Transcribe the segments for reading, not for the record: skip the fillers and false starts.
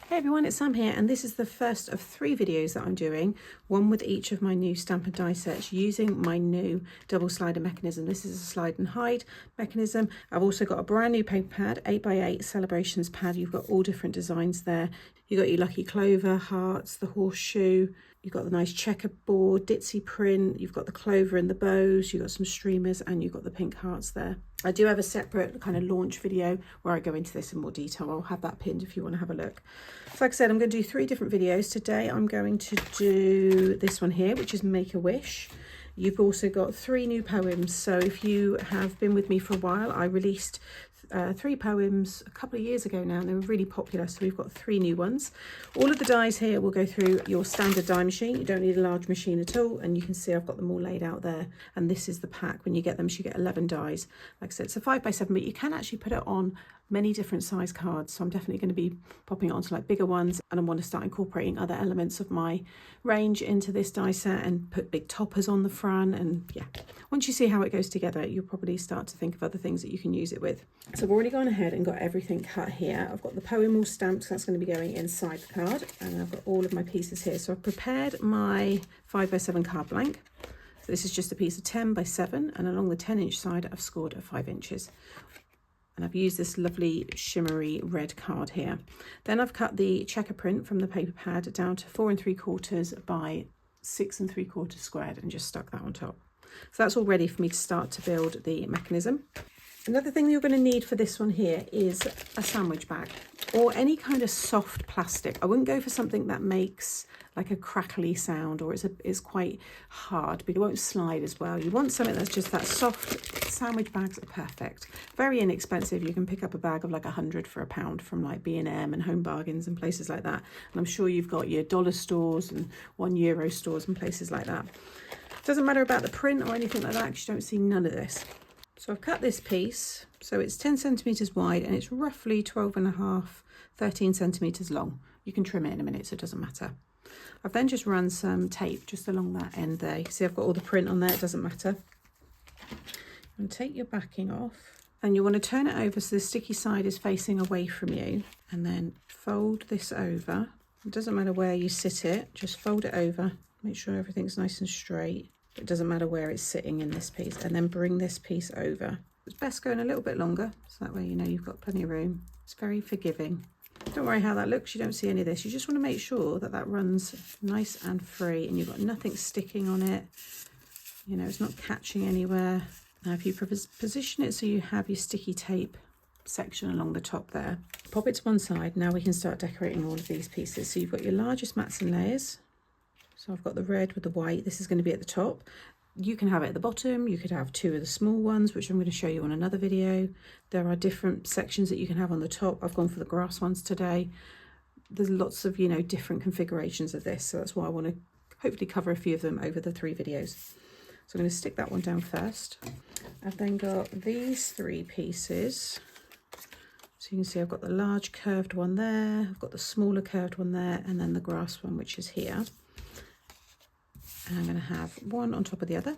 Hey everyone, it's Sam here, and this is the first of 3 videos that I'm doing, one with each of my new stamp and die sets using my new double slider mechanism. This is a slide and hide mechanism. I've also got a brand new paper pad, 8x8 celebrations pad. You've got all different designs there. You've got your lucky clover, hearts, the horseshoe, you've got the nice checkerboard, ditzy print, you've got the clover and the bows, you've got some streamers, and you've got the pink hearts there. I do have a separate kind of launch video where I go into this in more detail. I'll have that pinned if you want to have a look. So like I said, I'm going to do 3 different videos. Today I'm going to do this one here, which is Make a Wish. You've also got 3 new poems. So if you have been with me for a while, I released 3 poems a couple of years ago now, and they were really popular, so we've got 3 new ones. All of the dies here will go through your standard die machine. You don't need a large machine at all, and you can see I've got them all laid out there, and this is the pack. When you get them, you get 11 dies. Like I said, it's a 5x7, but you can actually put it on many different size cards, so I'm definitely going to be popping it onto like bigger ones, and I want to start incorporating other elements of my range into this die set and put big toppers on the front. And yeah, once you see how it goes together, you'll probably start to think of other things that you can use it with. So I've already gone ahead and got everything cut here. I've got the poem all stamped, so that's going to be going inside the card, and I've got all of my pieces here. So I've prepared my 5x7 card blank. So this is just a piece of 10x7, and along the 10-inch side I've scored a 5 inches. And I've used this lovely shimmery red card here. Then I've cut the checker print from the paper pad down to 4 3/4 by 6 3/4 squared, and just stuck that on top. So that's all ready for me to start to build the mechanism. Another thing you're going to need for this one here is a sandwich bag or any kind of soft plastic. I wouldn't go for something that makes like a crackly sound, or it's quite hard, but it won't slide as well. You want something that's just that soft. Sandwich bags are perfect. Very inexpensive. You can pick up a bag of like 100 for £1 from like B&M and Home Bargains and places like that. And I'm sure you've got your dollar stores and €1 stores and places like that. Doesn't matter about the print or anything like that, because you don't see none of this. So I've cut this piece, so it's 10 centimeters wide and it's roughly 12.5, 13 centimeters long. You can trim it in a minute, so it doesn't matter. I've then just run some tape just along that end there. You can see I've got all the print on there, it doesn't matter. And take your backing off, and you want to turn it over so the sticky side is facing away from you, and then fold this over. It doesn't matter where you sit it, just fold it over, make sure everything's nice and straight. It doesn't matter where it's sitting in this piece, and then bring this piece over. It's best going a little bit longer, so that way you know you've got plenty of room. It's very forgiving. Don't worry how that looks, you don't see any of this. You just want to make sure that that runs nice and free and you've got nothing sticking on it. You know, it's not catching anywhere. Now if you position it so you have your sticky tape section along the top there, pop it to one side. Now we can start decorating all of these pieces. So you've got your largest mats and layers. So I've got the red with the white. This is going to be at the top. You can have it at the bottom. You could have 2 of the small ones, which I'm going to show you on another video. There are different sections that you can have on the top. I've gone for the grass ones today. There's lots of, you know, different configurations of this. So that's why I want to hopefully cover a few of them over the 3 videos. So I'm going to stick that one down first. I've then got these 3 pieces. So you can see I've got the large curved one there, I've got the smaller curved one there, and then the grass one, which is here. And I'm going to have one on top of the other,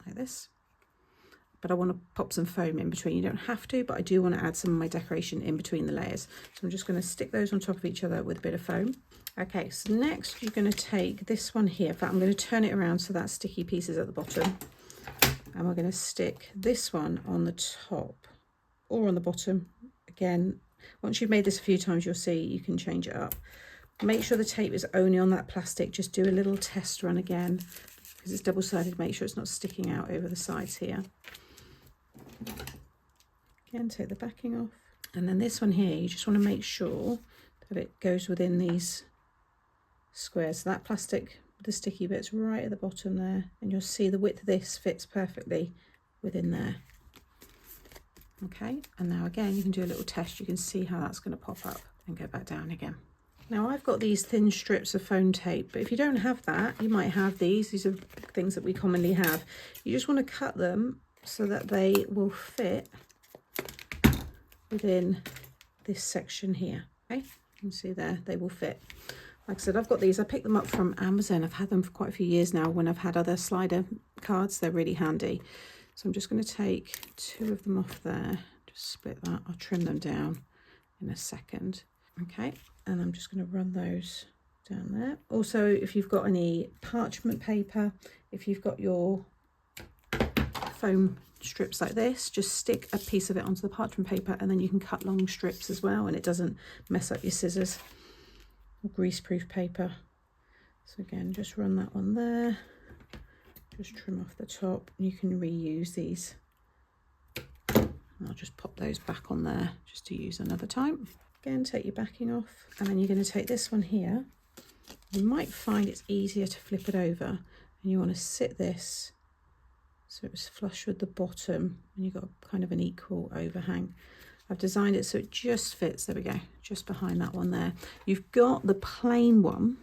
like this. But I want to pop some foam in between. You don't have to, but I do want to add some of my decoration in between the layers. So I'm just going to stick those on top of each other with a bit of foam. Okay, so next you're going to take this one here. In fact, I'm going to turn it around so that sticky piece is at the bottom. And we're going to stick this one on the top or on the bottom. Again, once you've made this a few times, you'll see you can change it up. Make sure the tape is only on that plastic. Just do a little test run again, because it's double-sided. Make sure it's not sticking out over the sides here. Again, take the backing off. And then this one here, you just want to make sure that it goes within these squares. So that plastic with the sticky bit's right at the bottom there, and you'll see the width of this fits perfectly within there. Okay, and now again, you can do a little test. You can see how that's going to pop up and go back down again. Now I've got these thin strips of foam tape, but if you don't have that, you might have these. These are things that we commonly have. You just want to cut them so that they will fit within this section here. Okay, you can see there, they will fit. Like I said, I've got these. I picked them up from Amazon. I've had them for quite a few years now. When I've had other slider cards, they're really handy. So I'm just going to take 2 of them off there. Just split that. I'll trim them down in a second. Okay, and I'm just going to run those down there. Also, if you've got any parchment paper, if you've got your foam strips like this, just stick a piece of it onto the parchment paper, and then you can cut long strips as well, and it doesn't mess up your scissors. Or greaseproof paper. So again, just run that one there, just trim off the top. You can reuse these. I'll just pop those back on there just to use another time. Again, take your backing off, and then you're going to take this one here. You might find it's easier to flip it over, and you want to sit this so it's flush with the bottom, and you've got kind of an equal overhang. I've designed it so it just fits, there we go, just behind that one there. You've got the plain one.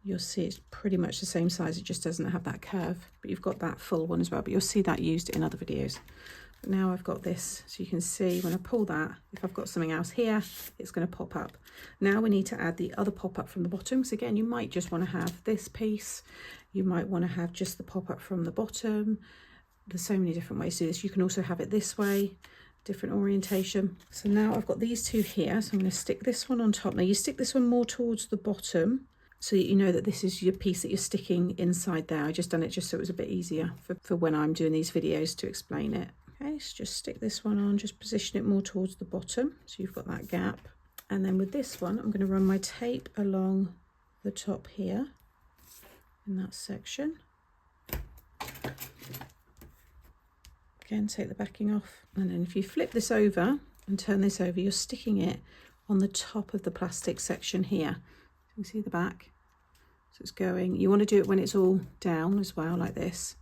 You'll see it's pretty much the same size, it just doesn't have that curve, but you've got that full one as well, but you'll see that used in other videos. But now I've got this, so you can see when I pull that, if I've got something else here, it's going to pop up. Now we need to add the other pop-up from the bottom. So again, you might just want to have this piece, you might want to have just the pop-up from the bottom. There's so many different ways to do this. You can also have it this way, different orientation. So now I've got these two here, so I'm going to stick this one on top. Now you stick this one more towards the bottom, so that you know that this is your piece that you're sticking inside there. I just done it just so it was a bit easier for when I'm doing these videos to explain it. Okay, so just stick this one on, just position it more towards the bottom, so you've got that gap. And then with this one, I'm going to run my tape along the top here in that section. Again, take the backing off, and then if you flip this over and turn this over, you're sticking it on the top of the plastic section here. You can see the back, so it's going, you want to do it when it's all down as well, like this,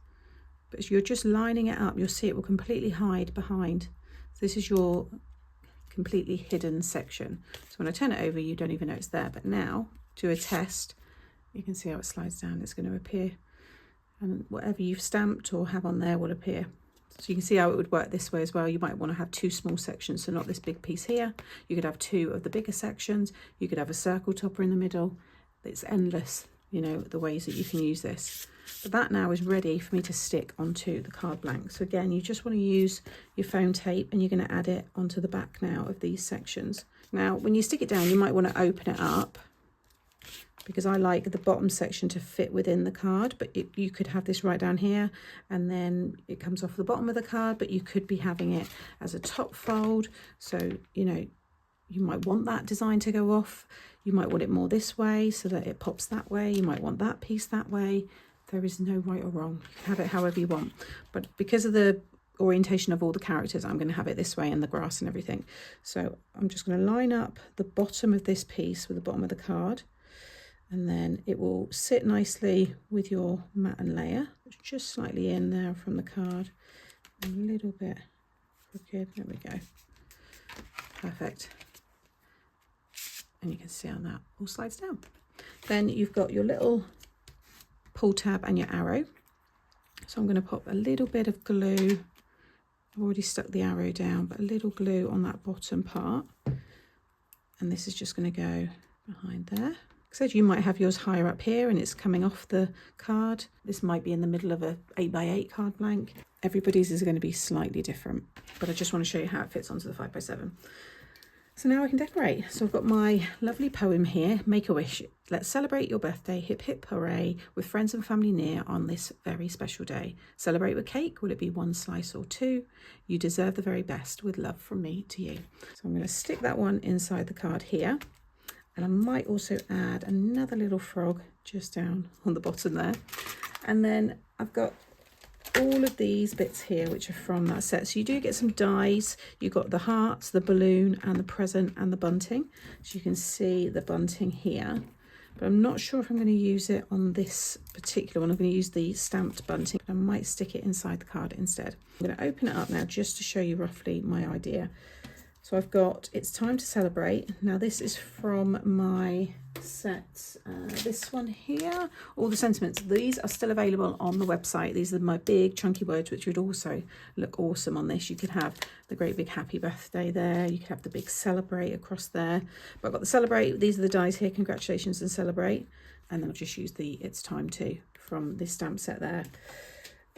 but as you're just lining it up, you'll see it will completely hide behind. So this is your completely hidden section, so when I turn it over, you don't even know it's there. But now, do a test, you can see how it slides down, it's going to appear, and whatever you've stamped or have on there will appear. So you can see how it would work this way as well. You might want to have two small sections, so not this big piece here. You could have two of the bigger sections. You could have a circle topper in the middle. It's endless, you know, the ways that you can use this. But that now is ready for me to stick onto the card blank. So again, you just want to use your foam tape, and you're going to add it onto the back now of these sections. Now, when you stick it down, you might want to open it up, because I like the bottom section to fit within the card, but you could have this right down here, and then it comes off the bottom of the card, but you could be having it as a top fold. So, you know, you might want that design to go off. You might want it more this way so that it pops that way. You might want that piece that way. There is no right or wrong. You can have it however you want. But because of the orientation of all the characters, I'm going to have it this way, and the grass and everything. So I'm just going to line up the bottom of this piece with the bottom of the card, and then it will sit nicely with your mat and layer. It's just slightly in there from the card, a little bit crooked. There we go. Perfect. And you can see how that all slides down. Then you've got your little pull tab and your arrow. So I'm going to pop a little bit of glue. I've already stuck the arrow down, but a little glue on that bottom part. And this is just going to go behind there. So you might have yours higher up here and it's coming off the card. This might be in the middle of a 8x8 card blank. Everybody's is going to be slightly different, but I just want to show you how it fits onto the 5x7. So now I can decorate. So I've got my lovely poem here, Make a Wish. Let's celebrate your birthday, hip hip hooray, with friends and family near on this very special day. Celebrate with cake, will it be one slice or two? You deserve the very best, with love from me to you. So I'm going to stick that one inside the card here. And I might also add another little frog just down on the bottom there. And then I've got all of these bits here which are from that set. So you do get some dies. You've got the hearts, the balloon and the present and the bunting. So you can see the bunting here. But I'm not sure if I'm going to use it on this particular one. I'm going to use the stamped bunting. I might stick it inside the card instead. I'm going to open it up now just to show you roughly my idea. So I've got It's Time to Celebrate. Now this is from my set, this one here, All the Sentiments. These are still available on the website. These are my big chunky words, which would also look awesome on this. You could have the great big happy birthday there. You could have the big celebrate across there. But I've got the celebrate. These are the dies here, congratulations and celebrate. And then I've just used the It's Time To from this stamp set there.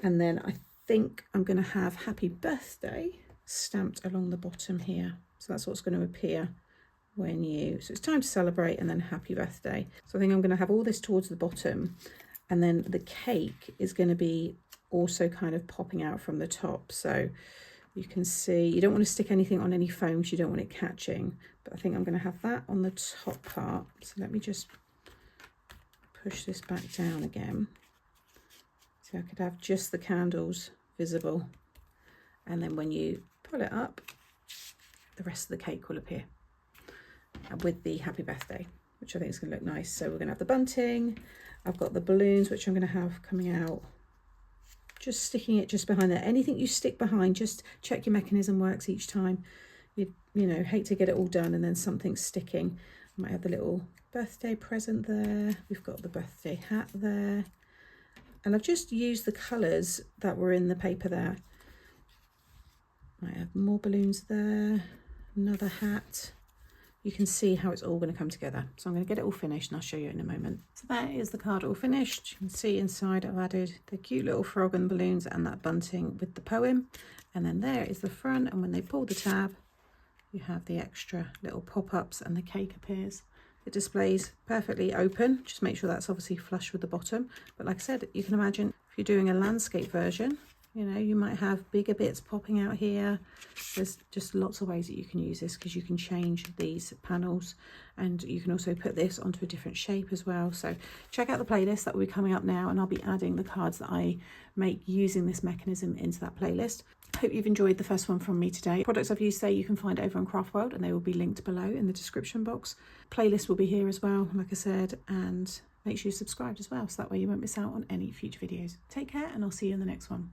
And then I think I'm going to have happy birthday stamped along the bottom here. So that's what's going to appear when you, so it's time to celebrate and then happy birthday. So I think I'm going to have all this towards the bottom, and then the cake is going to be also kind of popping out from the top. So you can see, you don't want to stick anything on any foam because you don't want it catching, but I think I'm going to have that on the top part. So let me just push this back down again. So I could have just the candles visible, and then when you pull it up, the rest of the cake will appear with the happy birthday, which I think is going to look nice. So we're going to have the bunting. I've got the balloons, which I'm going to have coming out, just sticking it just behind there. Anything you stick behind, just check your mechanism works each time. You know, hate to get it all done and then something's sticking. I might have the little birthday present there. We've got the birthday hat there. And I've just used the colours that were in the paper there. Might have more balloons there, another hat. You can see how it's all going to come together. So I'm going to get it all finished and I'll show you in a moment. So that is the card all finished. You can see inside I've added the cute little frog and balloons and that bunting with the poem. And then there is the front, and when they pull the tab, you have the extra little pop-ups and the cake appears. It displays perfectly open. Just make sure that's obviously flush with the bottom. But like I said, you can imagine if you're doing a landscape version, you know, you might have bigger bits popping out here. There's just lots of ways that you can use this, because you can change these panels, and you can also put this onto a different shape as well. So check out the playlist that will be coming up now, and I'll be adding the cards that I make using this mechanism into that playlist. Hope you've enjoyed the first one from me today. Products I've used today you can find over on Craft World, and they will be linked below in the description box. Playlist will be here as well, like I said, and make sure you're subscribed as well, so that way you won't miss out on any future videos. Take care, and I'll see you in the next one.